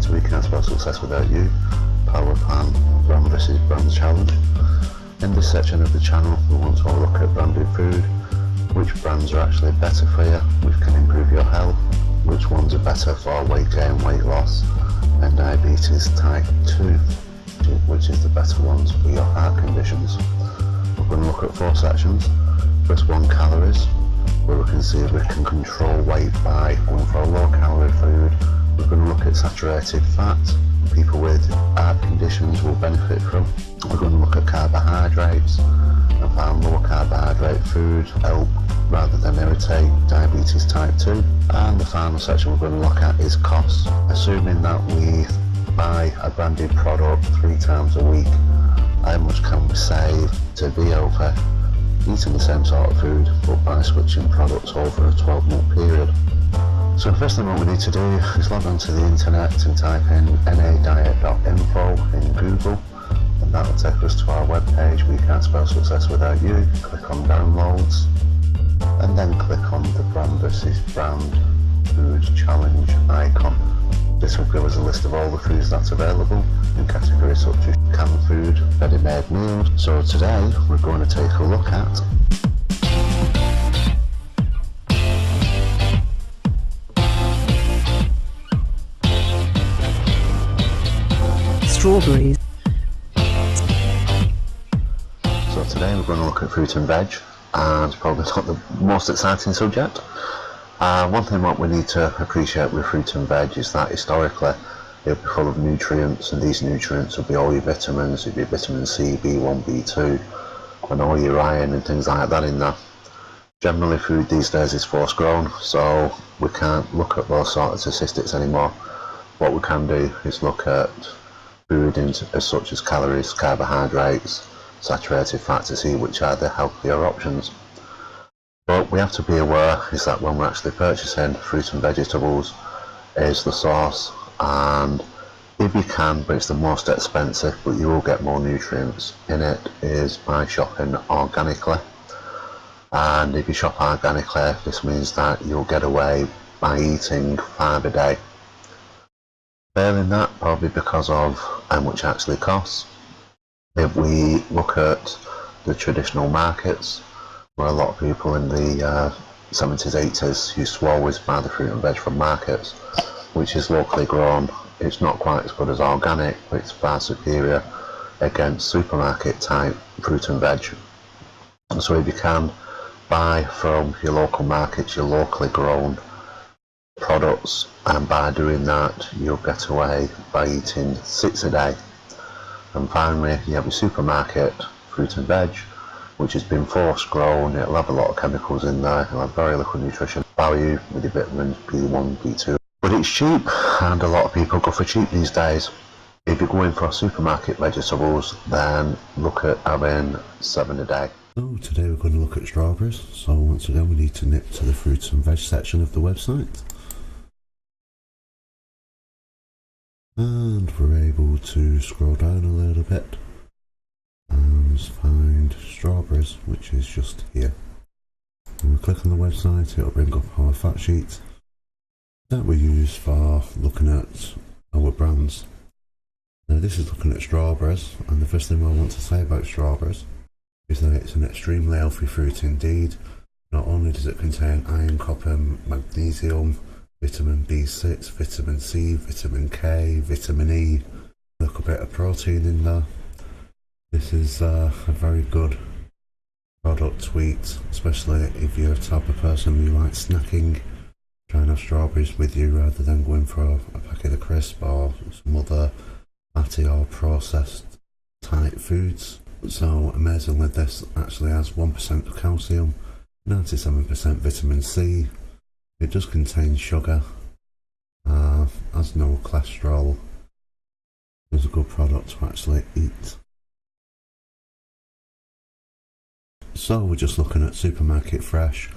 back to We Can't Spell Success Without You, Powerplan Brand vs Brand Challenge. In this section of the channel we want to look at branded food, which brands are actually better for you, which can improve your health, which ones are better for weight gain, weight loss and diabetes type 2, which is the better ones for your heart conditions. We're going to look at 4 sections. First one, calories, where we can see if we can control weight by going for a low calorie food. We're going to look at saturated fat, people with heart conditions will benefit from. We're going to look at carbohydrates and find low carbohydrate food help rather than irritate diabetes type 2. And the final section we're going to look at is costs. Assuming that we buy a branded product 3 times a week, how much can we save to be healthy eating the same sort of food but by switching products over a 12-month period? So the first thing what we need to do is log onto the internet and type in nadiet.info in Google, and that will take us to our webpage, We Can't Spell Success Without You. Click on downloads and then click on the brand versus brand food challenge icon. This will give us a list of all the foods that's available in categories such as canned food, ready-made meals. So today we're going to take a look at strawberries. So today we're going to look at fruit and veg, and probably not the most exciting subject. One thing what we need to appreciate with fruit and veg is that historically it'll be full of nutrients, and these nutrients will be all your vitamins. It'll be vitamin C, B1, B2 and all your iron and things like that in there. Generally food these days is force grown, so we can't look at those sort of statistics anymore. What we can do is look at food as such as calories, carbohydrates, saturated fat to see which are the healthier options. But we have to be aware is that when we're actually purchasing fruit and vegetables is the source, and if you can, but it's the most expensive but you will get more nutrients in it, is by shopping organically. And if you shop organically, this means that you'll get away by eating 5 a day. Failing that, probably because of how much it actually costs. If we look at the traditional markets, where a lot of people in the 70s, 80s used to always buy the fruit and veg from markets, which is locally grown. It's not quite as good as organic, but it's far superior against supermarket type fruit and veg. So if you can buy from your local markets, your locally grown products, and by doing that you'll get away by eating 6 a day. And finally, you have your supermarket fruit and veg, which has been force grown. It'll have a lot of chemicals in there, it'll have very little nutrition value with your vitamins B1, B2. But it's cheap, and a lot of people go for cheap these days. If you're going for supermarket vegetables, then look at having 7 a day. So today we're going to look at strawberries. So once again we need to nip to the fruits and veg section of the website. And we're able to scroll down a little bit and find strawberries, which is just here. When we click on the website, it'll bring up our fact sheet that we use for looking at our brands. Now this is looking at strawberries, and the first thing I want to say about strawberries is that it's an extremely healthy fruit indeed. Not only does it contain iron, copper, magnesium, vitamin B6, vitamin C, vitamin K, vitamin E, a little bit of protein in there. This is a very good product to eat, especially if you're the type of person who likes snacking. Try and have strawberries with you rather than going for a packet of crisps or some other fatty or processed type foods. So amazingly, this actually has 1% of calcium, 97% vitamin C. It does contain sugar, has no cholesterol. It's a good product to actually eat. So we're just looking at supermarket fresh,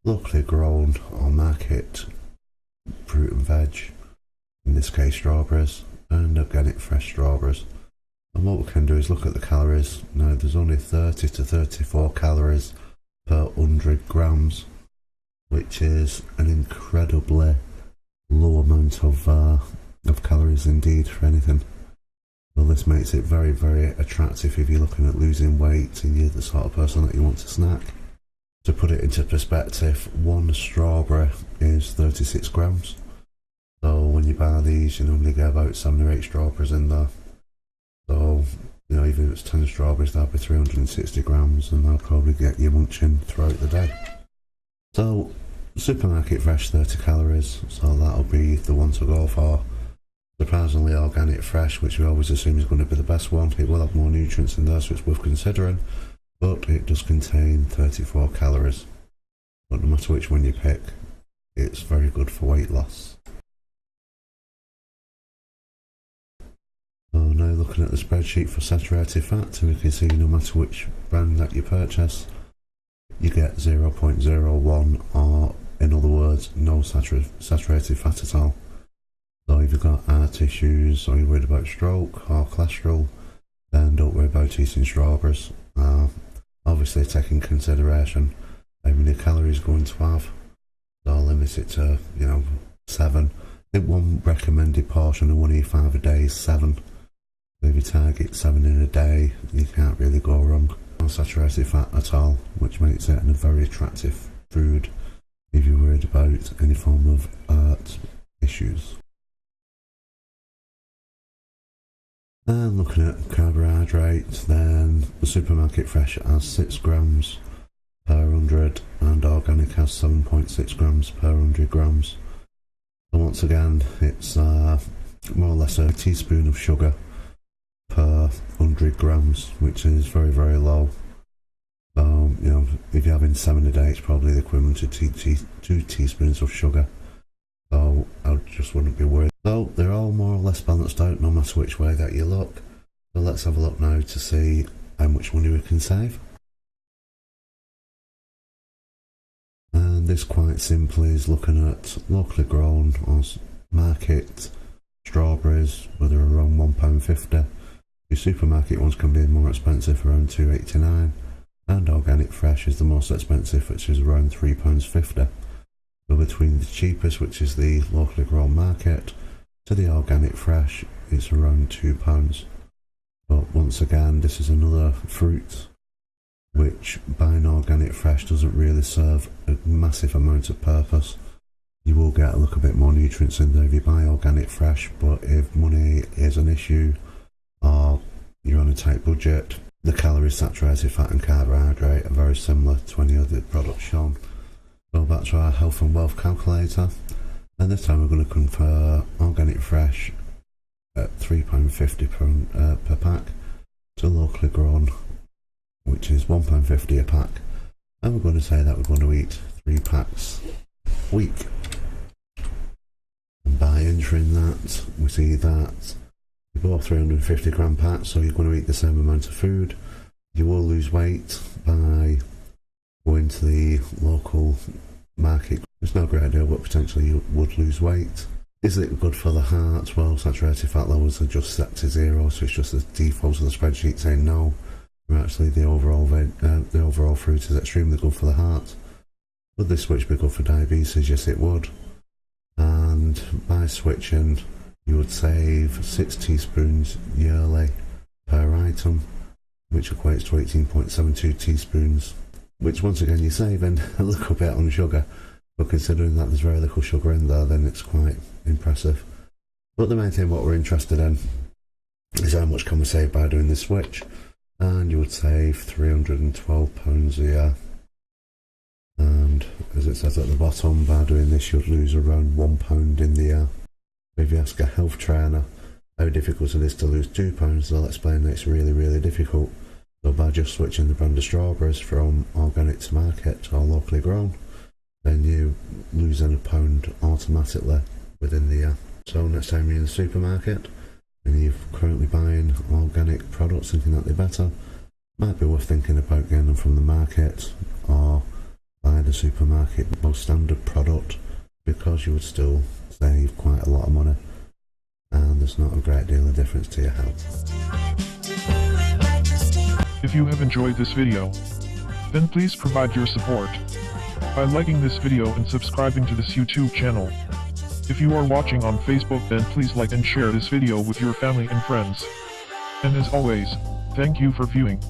locally grown or market fruit and veg, in this case strawberries, and organic fresh strawberries. And what we can do is look at the calories. Now there's only 30 to 34 calories per 100 grams, which is an incredibly low amount of of calories indeed for anything. Well, this makes it very, very attractive if you're looking at losing weight and you're the sort of person that you want to snack. To put it into perspective, one strawberry is 36 grams. So when you buy these, you normally get about 7 or 8 strawberries in there. So, you know, even if it's 10 strawberries, that'll be 360 grams, and that'll probably get you munching throughout the day. So, supermarket fresh 30 calories, so that'll be the one to go for. Surprisingly organic fresh, which we always assume is going to be the best one. It will have more nutrients in there, so it's worth considering, but it does contain 34 calories. But no matter which one you pick, it's very good for weight loss. So now looking at the spreadsheet for saturated fat, we can see no matter which brand that you purchase, you get 0.01, or in other words, no saturated fat at all. So if you've got heart issues, or you're worried about stroke or cholesterol, then don't worry about eating strawberries. Obviously take in consideration how many calories you're going to have. So I'll limit it to, 7. I think one recommended portion of 1 eat 5 a day is 7. So if you target 7 in a day, you can't really go wrong. No saturated fat at all, which makes it a very attractive food if you're worried about any form of heart issues. And looking at carbohydrates, then the supermarket fresh has 6 grams per 100 and organic has 7.6 grams per 100 grams. So once again, it's more or less a teaspoon of sugar per 100 grams, which is very, very low. So, if you're having 7 a day, it's probably the equivalent to 2 teaspoons of sugar. So I just wouldn't be worried. So they're all more or less balanced out no matter which way that you look. So let's have a look now to see how much money we can save. And this quite simply is looking at locally grown or market strawberries, where they're around £1.50. Your supermarket ones can be more expensive, around £2.89, and organic fresh is the most expensive, which is around £3.50. So between the cheapest, which is the locally grown market, to the organic fresh, it's around £2. But once again, this is another fruit which buying organic fresh doesn't really serve a massive amount of purpose. You will get a little bit more nutrients in there if you buy organic fresh, but if money is an issue or you're on a tight budget, the calories, saturated fat and carbohydrate are very similar to any other products shown. So back to our health and wealth calculator, and this time we're going to convert organic fresh at £3.50 per pack to locally grown, which is £1.50 a pack, and we're going to say that we're going to eat 3 packs a week. And by entering that, we see that you bought 350 gram packs, so you're going to eat the same amount of food. You will lose weight by going to the local market. It's not a great idea, but potentially you would lose weight. Is it good for the heart? Well, saturated fat levels are just set to 0, so it's just the default of the spreadsheet saying no. Actually, the overall fruit is extremely good for the heart. Would this switch be good for diabetes? Yes, it would. And by switching, you would save 6 teaspoons yearly per item, which equates to 18.72 teaspoons, which once again you're saving a little bit on sugar, but considering that there's very little sugar in there, then it's quite impressive. But the main thing what we're interested in is how much can we save by doing this switch, and you would save £312 a year. And as it says at the bottom, by doing this you'd lose around £1 in the year. If you ask a health trainer how difficult it is to lose £2, they'll explain that it's really, really difficult. So by just switching the brand of strawberries from organic to market or locally grown, then you lose £1 automatically within the year. So next time you're in the supermarket and you're currently buying organic products thinking that they're better, might be worth thinking about getting them from the market or buy the supermarket most standard product, because you would still save quite a lot of money and there's not a great deal of difference to your health. If you have enjoyed this video, then please provide your support by liking this video and subscribing to this YouTube channel. If you are watching on Facebook, then please like and share this video with your family and friends. And as always, thank you for viewing.